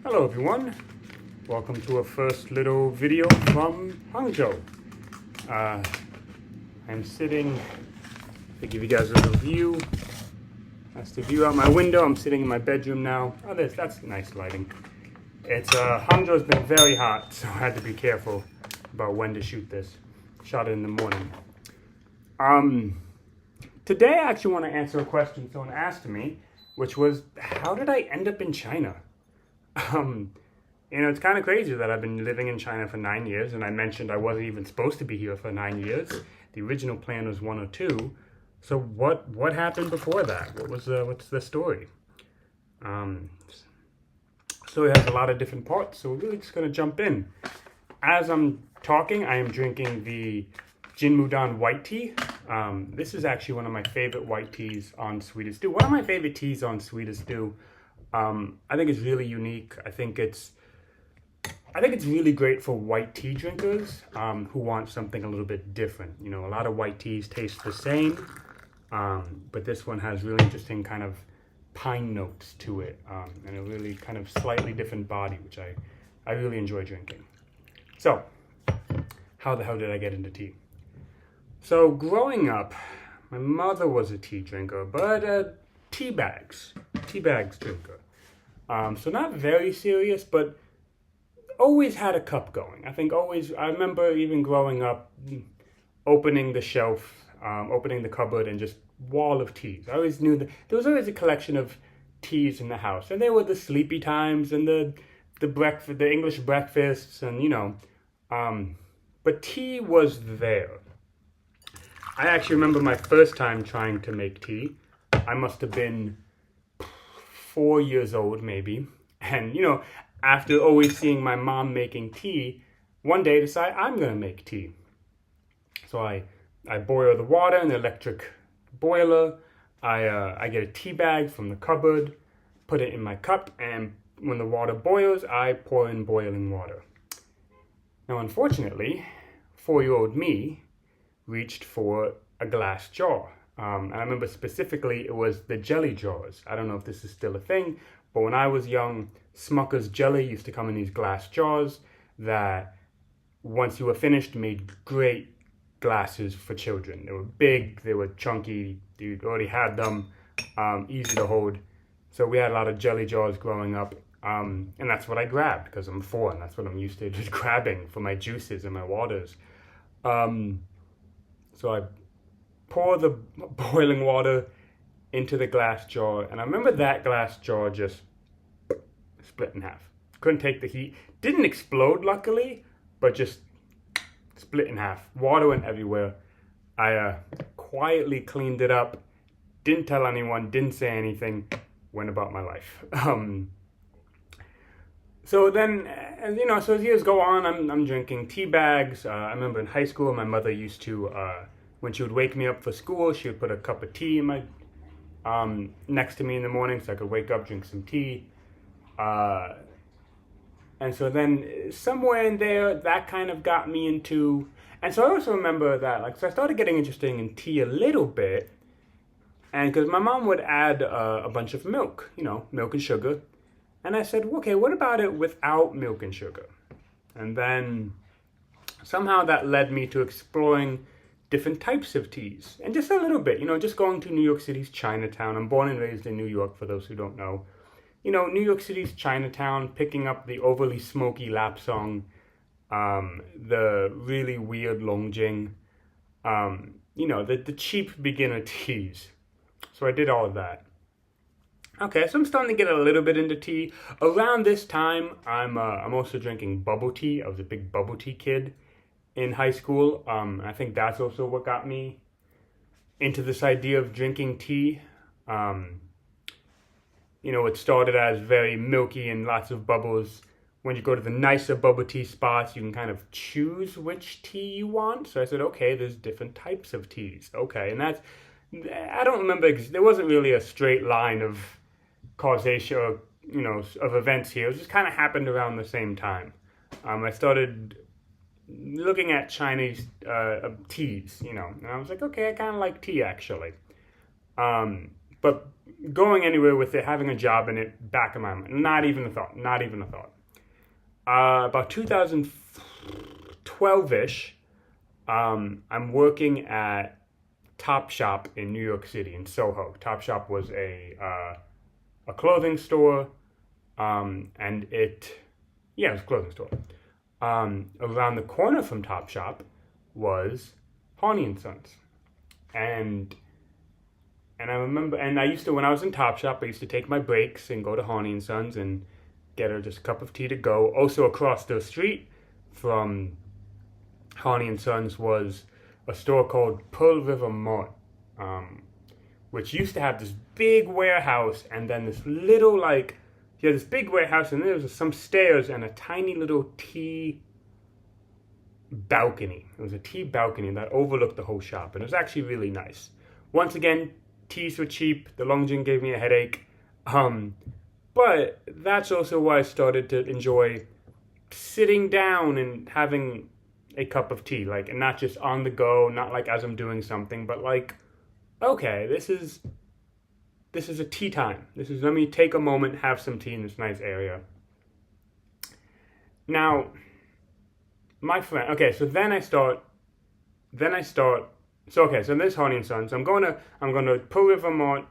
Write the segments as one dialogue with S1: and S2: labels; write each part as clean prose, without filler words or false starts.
S1: Hello everyone, welcome to a first little video from Hangzhou. I'm sitting, to give you guys a little view. That's the view out my window. I'm sitting in my bedroom now. Oh, that's nice lighting. Hangzhou's been very hot, so I had to be careful about when to shoot this. Shot it in the morning. Today I actually want to answer a question someone asked me, which was, how did I end up in China? It's kind of crazy that I've been living in China for 9 years, and I mentioned I wasn't even supposed to be here for 9 years. The original plan was 1 or 2. So what happened before that? What's the story? Story has a lot of different parts, so we're really just gonna jump in. As I'm talking, I am drinking the Jinmudan white tea. This is actually one of my favorite white teas on Sweetest Dew. One of my favorite teas on Sweetest Dew. I think it's really unique. I think it's really great for white tea drinkers who want something a little bit different. You know, a lot of white teas taste the same, but this one has really interesting kind of pine notes to it, and a really kind of slightly different body, which I really enjoy drinking. So, how the hell did I get into tea? So, growing up, my mother was a tea drinker, but tea bags drinker. So not very serious, but always had a cup going. I remember even growing up, opening the shelf, opening the cupboard, and just wall of teas. I always knew that there was always a collection of teas in the house, and there were the sleepy times and the English breakfasts, and but tea was there. I actually remember my first time trying to make tea. I must have been 4 years old, maybe. And, after always seeing my mom making tea, one day I decide I'm going to make tea. So I boil the water in the electric boiler. I get a tea bag from the cupboard, put it in my cup, and when the water boils, I pour in boiling water. Now, unfortunately, 4-year-old me reached for a glass jar. And I remember specifically it was the jelly jars. I don't know if this is still a thing, but when I was young, Smucker's jelly used to come in these glass jars that once you were finished made great glasses for children. They were big, they were chunky, you already had them, easy to hold. So we had a lot of jelly jars growing up, and that's what I grabbed because I'm 4 and that's what I'm used to just grabbing for my juices and my waters. So I pour the boiling water into the glass jar, and I remember that glass jar just split in half. Couldn't take the heat. Didn't explode, luckily, but just split in half. Water went everywhere. I quietly cleaned it up, didn't tell anyone, didn't say anything, went about my life. So then, so as years go on, I'm drinking tea bags. I remember in high school, my mother used to, when she would wake me up for school, she would put a cup of tea in my next to me in the morning so I could wake up, drink some tea. And so then somewhere in there, that kind of got me into, and so I also remember that, so I started getting interested in tea a little bit, and because my mom would add a bunch of milk, milk and sugar. And I said, okay, what about it without milk and sugar? And then somehow that led me to exploring different types of teas. And just a little bit, just going to New York City's Chinatown. I'm born and raised in New York, for those who don't know. New York City's Chinatown, picking up the overly smoky Lapsang, the really weird Longjing, the cheap beginner teas. So I did all of that. Okay, so I'm starting to get a little bit into tea. Around this time, I'm also drinking bubble tea. I was a big bubble tea kid in high school. I think that's also what got me into this idea of drinking tea. It started as very milky and lots of bubbles. When you go to the nicer bubble tea spots, you can kind of choose which tea you want. So I said, okay, there's different types of teas. Okay, and I don't remember, there wasn't really a straight line of causation or, of events here. It just kind of happened around the same time. I started looking at Chinese teas, and I was like, okay, I kind of like tea actually. but going anywhere with it, having a job in it, back in my mind, not even a thought, not even a thought. About 2012-ish, I'm working at Topshop in New York City, in Soho. Topshop was a clothing store, and it was a clothing store. Around the corner from Topshop was Horny and Sons, and I remember, and I used to, when I was in Topshop, I used to take my breaks and go to Horny and Sons and get her just a cup of tea to go. Also across the street from Horny and Sons was a store called Pearl River Mart, which used to have this big warehouse and then this little this big warehouse, and there was some stairs and a tiny little tea balcony. It was a tea balcony that overlooked the whole shop, and it was actually really nice. Once again, teas were cheap. The long drink gave me a headache. But that's also why I started to enjoy sitting down and having a cup of tea, and not just on the go, not as I'm doing something, but okay, this is a tea time. Let me take a moment, have some tea in this nice area. Now, my friend, okay, so then I start, so there's Horny and Sons. I'm going to Pearl River Mart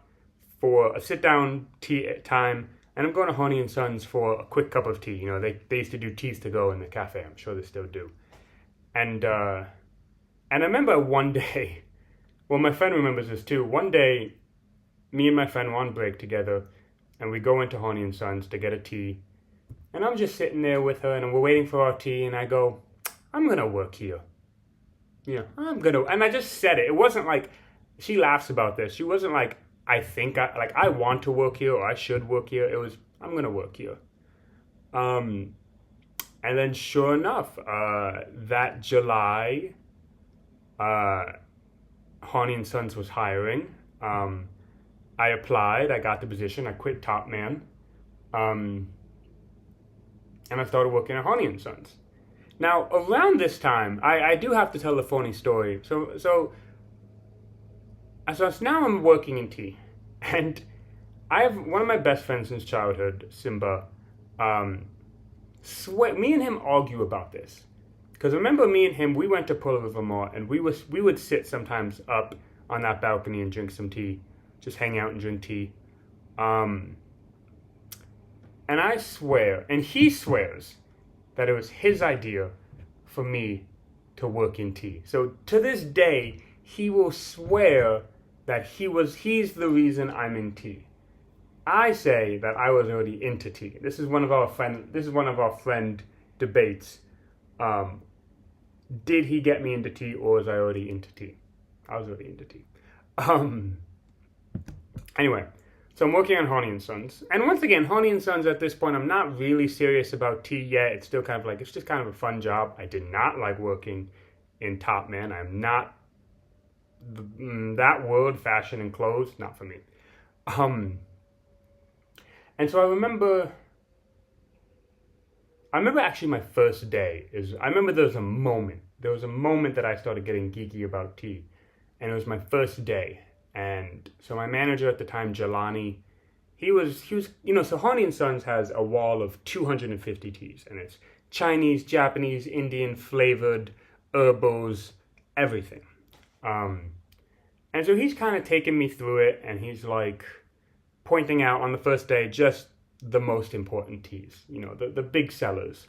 S1: for a sit-down tea time, and I'm going to Horny and Sons for a quick cup of tea. You know, they used to do teas to go in the cafe. I'm sure they still do. And I remember one day, well, my friend remembers this too. One day, me and my friend were on break together, and we go into Horny and Sons to get a tea. And I'm just sitting there with her, and we're waiting for our tea, and I go, I'm going to work here. Yeah, and I just said it. It wasn't she laughs about this. She wasn't I want to work here or I should work here. It was, I'm going to work here. And then sure enough, that July, Horny and Sons was hiring. I applied, I got the position, I quit Top Man. And I started working at Horny and Sons. Now, around this time, I do have to tell a funny story. So now I'm working in tea, and I have one of my best friends since childhood, Simba. Me and him argue about this, because remember, me and him, we went to Pearl River Mart, and we would sit sometimes up on that balcony and drink some tea, just hang out and drink tea. And I swear, and he swears, that it was his idea for me to work in tea. So to this day, he will swear that he's the reason I'm in tea. I say that I was already into tea. This is one of our friend debates. Did he get me into tea, or was I already into tea? I was already into tea. Anyway, so I'm working on Horny and Sons. And once again, Horny and Sons, at this point, I'm not really serious about tea yet. It's still kind of it's just kind of a fun job. I did not like working in Top Man. I'm not, that world, fashion and clothes, not for me. And so I remember actually my first day I remember there was a moment that I started getting geeky about tea. And it was my first day. And so my manager at the time, Jelani, he was, so Horny and Sons has a wall of 250 teas, and it's Chinese, Japanese, Indian, flavored, herbals, everything. And so he's kind of taking me through it, and he's pointing out on the first day just the most important teas, the big sellers.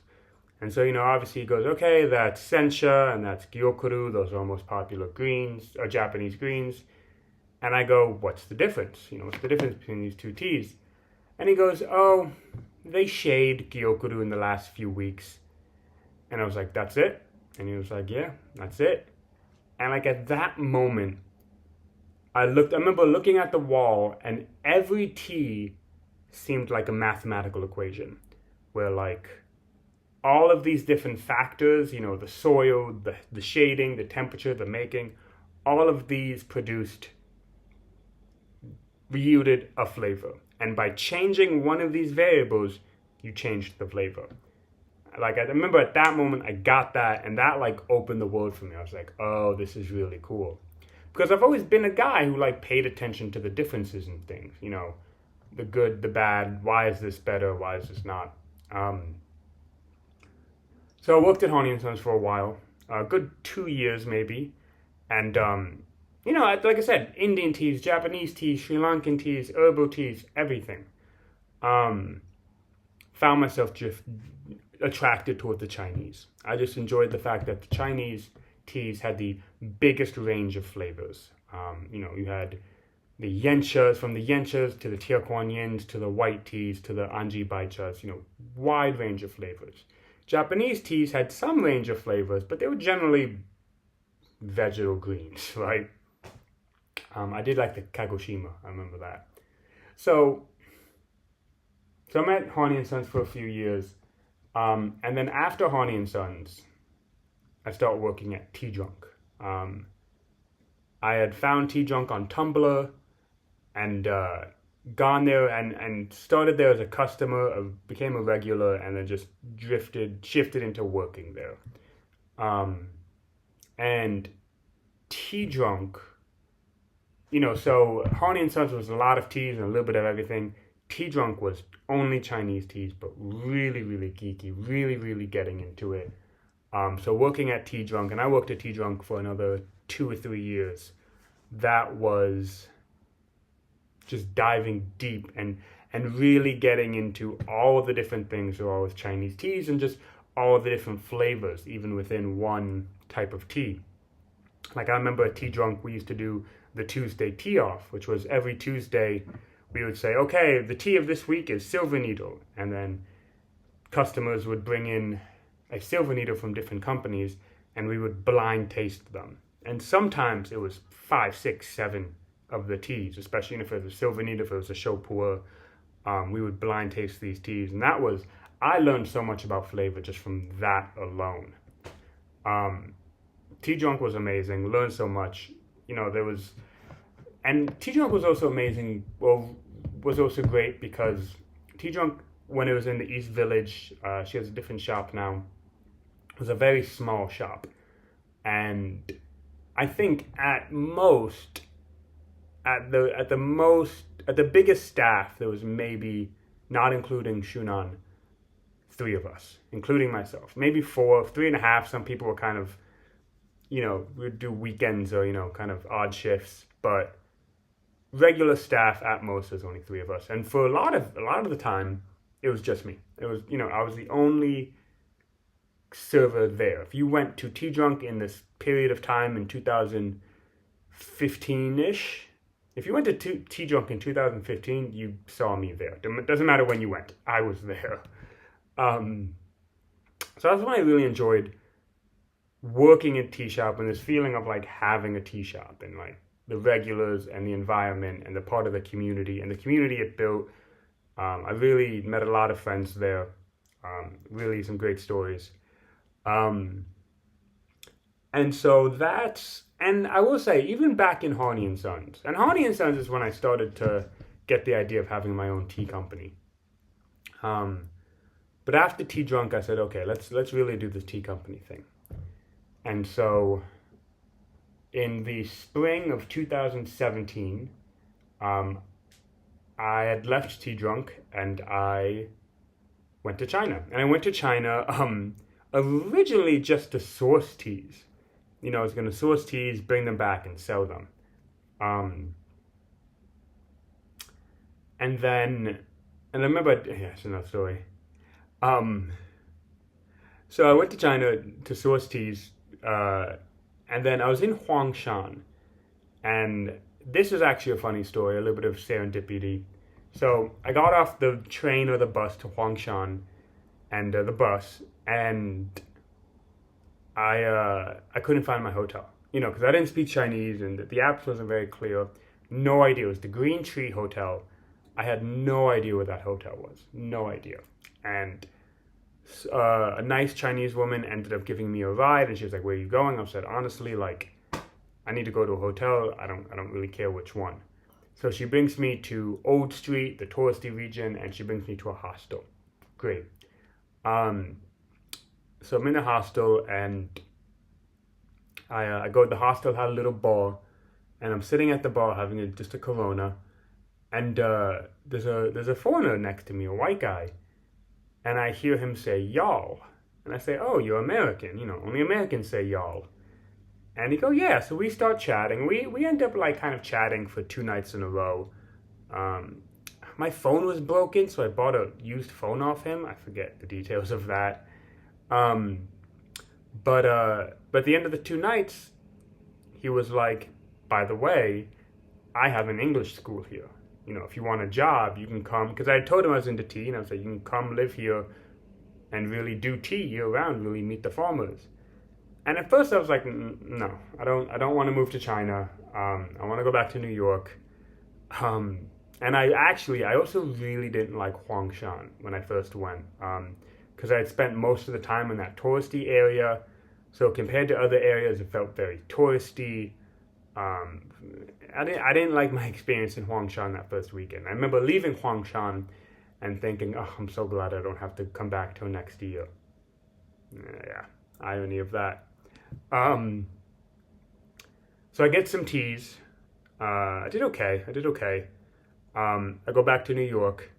S1: And so, obviously he goes, okay, that's Sencha, and that's Gyokuru, those are our most popular greens, or Japanese greens. And I go, what's the difference? What's the difference between these two teas? And he goes, oh, they shade Gyokuru in the last few weeks. And I was like, that's it? And he was like, yeah, that's it. And at that moment, I remember looking at the wall, and every tea seemed like a mathematical equation, where all of these different factors, the soil, the shading, the temperature, the making, all of these yielded a flavor. And by changing one of these variables, you changed the flavor. I remember at that moment, I got that, and that opened the world for me. I was like, oh, this is really cool. because I've always been a guy who like paid attention to the differences in things, you know, the good, the bad, why is this better, why is this not. So I worked at Honey and Sons for a while, a good 2 years maybe, and you know, like I said, Indian teas, Japanese teas, Sri Lankan teas, herbal teas, everything. Found myself just attracted toward the Chinese. I just enjoyed the fact that the Chinese teas had the biggest range of flavors. You know, you had the yenchas, from the yenchas to the tiaquanyens to the white teas to the anji baichas, you know, wide range of flavors. Japanese teas had some range of flavors, but they were generally vegetal greens, right? I did like the Kagoshima, I remember that. So I'm at Honey and Sons for a few years, and then after Honey and Sons, I started working at Tea Drunk. I had found Tea Drunk on Tumblr, and gone there and started there as a customer, became a regular, and then just shifted into working there. And Tea Drunk, you know, so Honey and Sons was a lot of teas and a little bit of everything. Tea Drunk was only Chinese teas, but really, really geeky, really, really getting into it. So working at Tea Drunk, and I worked at Tea Drunk for another 2 or 3 years. That was just diving deep and really getting into all of the different things there are with Chinese teas and just all of the different flavors, even within one type of tea. Like I remember at Tea Drunk, we used to do the Tuesday tea off, which was every Tuesday we would say, okay, the tea of this week is Silver Needle. And then customers would bring in a Silver Needle from different companies and we would blind taste them. And sometimes it was 5, 6, 7 of the teas, especially if it was a Silver Needle, if it was a Chaud Pu'er. We would blind taste these teas. And I learned so much about flavor just from that alone. Tea Drunk was amazing, learned so much. You know, and Tea Drunk was also amazing, was also great because Tea Drunk, when it was in the East Village, she has a different shop now, was a very small shop. And I think at the biggest staff, there was maybe, not including Shunan, 3 of us, including myself. Maybe 4, 3.5. Some people were kind of, you know, we'd do weekends or, you know, kind of odd shifts. But regular staff at most, there's only 3 of us. And for a lot of the time, it was just me. It was, you know, I was the only server there. If you went to Tea Drunk in this period of time in 2015-ish, if you went to Tea Drunk in 2015, you saw me there. It doesn't matter when you went. I was there. So that's when I really enjoyed working at Tea Shop and this feeling of like having a tea shop and like the regulars and the environment and the part of the community and the community it built. I really met a lot of friends there. Really some great stories. And so and I will say, even back in Honey and Sons, and Honey and Sons is when I started to get the idea of having my own tea company. But after Tea Drunk, I said, okay, let's really do this tea company thing. And so in the spring of 2017, I had left Tea Drunk and I went to China. And I went to China originally just to source teas. You know, I was going to source teas, bring them back, and sell them. And I remember, it's another story. So I went to China to source teas, and then I was in Huangshan. And this is actually a funny story, a little bit of serendipity. So I got off the train or the bus to Huangshan, and the bus, and I couldn't find my hotel, you know, because I didn't speak Chinese and the apps wasn't very clear. No idea. It was the Green Tree Hotel. I had no idea where that hotel was. No idea. And a nice Chinese woman ended up giving me a ride, and she was like, "Where are you going?" I said, "Honestly, like, I need to go to a hotel. I don't really care which one." So she brings me to Old Street, the touristy region, and she brings me to a hostel. Great. So I'm in the hostel, and I go to the hostel, had a little bar, and I'm sitting at the bar having just a Corona, and there's a foreigner next to me, a white guy, and I hear him say y'all, and I say, oh, you're American, only Americans say y'all. And he go, yeah. So we start chatting. We end up like kind of chatting for 2 nights in a row. My phone was broken, so I bought a used phone off him. I forget the details of that. But at the end of the 2 nights, he was like, by the way, I have an English school here. If you want a job, you can come. Because I told him I was into tea, and I was like, you can come live here and really do tea year round, really meet the farmers. And at first I was like, no, I don't want to move to China. I want to go back to New York. And I also really didn't like Huangshan when I first went, because I had spent most of the time in that touristy area. So compared to other areas, it felt very touristy. I didn't like my experience in Huangshan that first weekend. I remember leaving Huangshan and thinking, oh, I'm so glad I don't have to come back till next year. Yeah, irony of that. So I get some teas. I did okay. I go back to New York,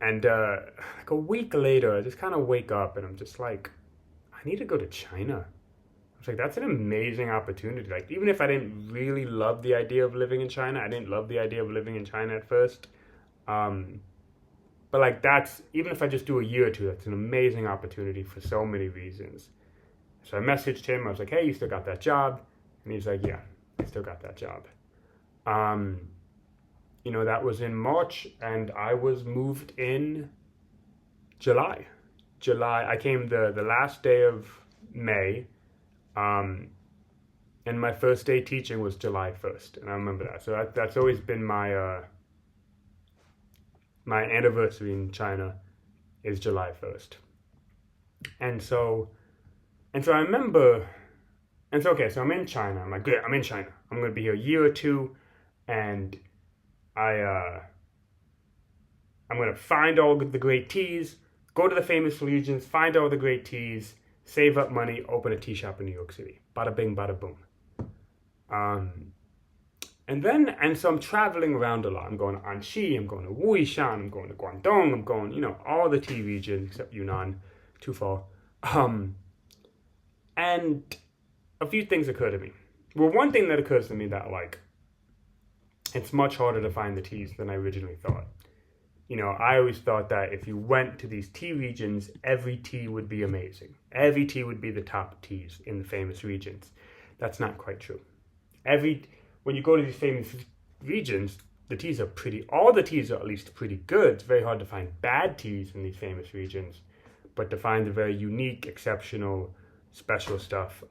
S1: and like a week later, I just kind of wake up and I'm just like, I need to go to China. I was like, that's an amazing opportunity. Like, even if I didn't really love the idea of living in China, I didn't love the idea of living in China at first. But like, even if I just do a year or two, that's an amazing opportunity for so many reasons. So I messaged him. I was like, hey, you still got that job? And he's like, yeah, I still got that job. That was in March, and I was moved in July. I came the last day of May, and my first day teaching was July 1st, and I remember that. So that's always been my anniversary in China is July 1st. And so I remember, so I'm in China. I'm like, good, I'm in China. I'm going to be here a year or two, and I'm going to find all the great teas, go to the famous regions, find all the great teas, save up money, open a tea shop in New York City. Bada bing, bada boom. And so I'm traveling around a lot. I'm going to Anxi, I'm going to Wuishan, I'm going to Guangdong, I'm going, all the tea regions except Yunnan, too far. And a few things occur to me. Well, one thing that occurs to me that, like, it's much harder to find the teas than I originally thought. I always thought that if you went to these tea regions, every tea would be amazing. Every tea would be the top teas in the famous regions. That's not quite true. When you go to these famous regions, all the teas are at least pretty good. It's very hard to find bad teas in these famous regions, but to find the very unique, exceptional, special stuff,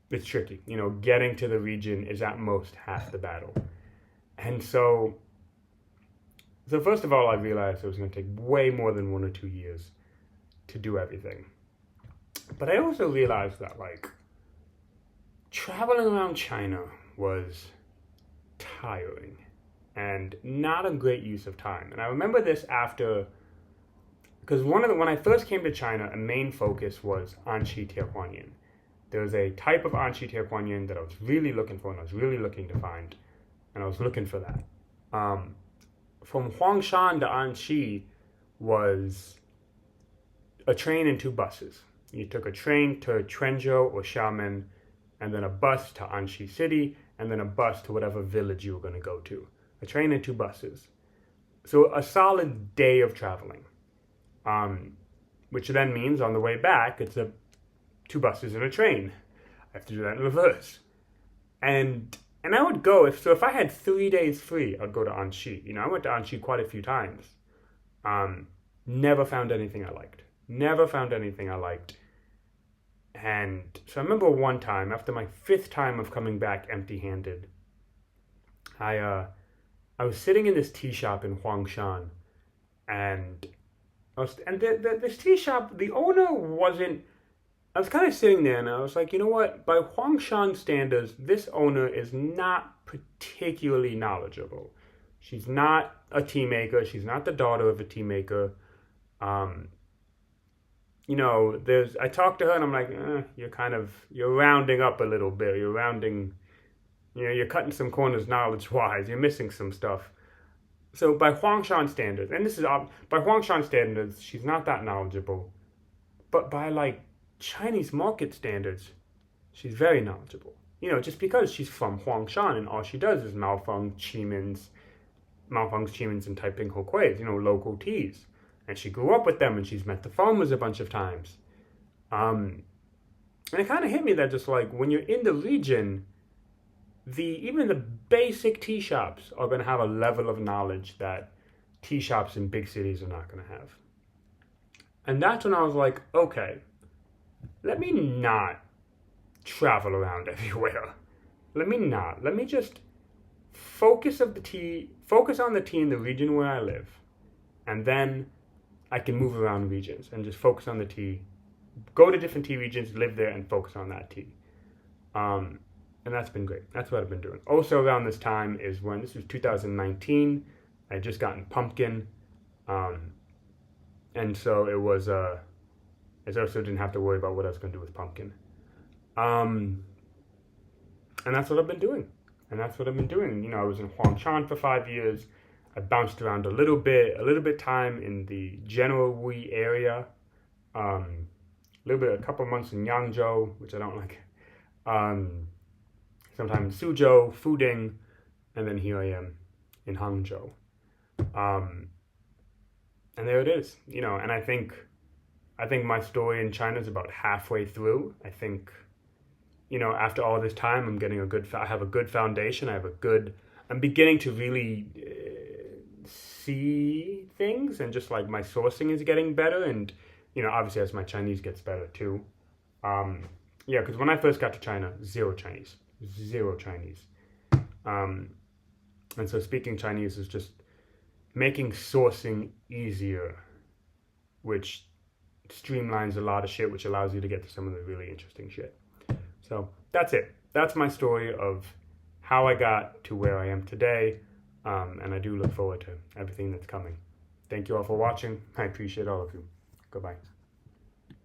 S1: it's tricky. Getting to the region is at most half the battle. And so first of all, I realized it was going to take way more than 1 or 2 years to do everything. But I also realized that, like, traveling around China was tiring and not a great use of time. And I remember this because when I first came to China, a main focus was Anxi Tiehuanyin. There was a type of Anxi Tiehuanyin that I was really looking for and I was really looking to find, and I was looking for that. From Huangshan to Anxi was a train and 2 buses. You took a train to Quanzhou or Xiamen, and then a bus to Anxi City, and then a bus to whatever village you were going to go to. A train and 2 buses. So a solid day of traveling. Which then means on the way back, it's 2 buses and a train. I have to do that in reverse. And I would go, if I had 3 days free, I'd go to Anxi. I went to Anxi quite a few times. Never found anything I liked. And so I remember one time, after my 5th time of coming back empty-handed, I was sitting in this tea shop in Huangshan, and this tea shop, the owner wasn't. I was kind of sitting there, and I was like, you know what? By Huangshan standards, this owner is not particularly knowledgeable. She's not a tea maker. She's not the daughter of a tea maker. I talked to her and I'm like, you're rounding up a little bit. You're rounding You know, you're cutting some corners knowledge-wise. You're missing some stuff. So by Huangshan standards, and this is by Huangshan standards, she's not that knowledgeable. But by like Chinese market standards, she's very knowledgeable. You know, just because she's from Huangshan and all she does is Maofeng, Qimins, and Taiping Hokuis, you know, local teas. And she grew up with them and she's met the farmers a bunch of times. And it kind of hit me that just like when you're in the region, even the basic tea shops are going to have a level of knowledge that tea shops in big cities are not going to have. And that's when I was like, okay, let me not travel around everywhere. Let me just focus on the tea in the region where I live. And then I can move around regions and just focus on the tea, go to different tea regions, live there and focus on that tea. And that's been great. That's what I've been doing. Also around this time is when, this was 2019, I had just gotten pumpkin. And so it was, I also didn't have to worry about what I was going to do with pumpkin. And that's what I've been doing. You know, I was in Huangshan for 5 years. I bounced around a little bit time in the General Wui area. A couple months in Yangzhou, which I don't like. Sometime in Suzhou, Fuding, and then here I am in Hangzhou. And there it is, you know, and I think my story in China is about halfway through. I think, you know, after all this time, I have a good foundation. I'm beginning to really see things, and just like my sourcing is getting better. And, you know, obviously as my Chinese gets better too. Yeah, because when I first got to China, zero Chinese. And so speaking Chinese is just making sourcing easier, which streamlines a lot of shit, which allows you to get to some of the really interesting shit. So that's it. That's my story of how I got to where I am today. And I do look forward to everything that's coming. Thank you all for watching. I appreciate all of you. Goodbye.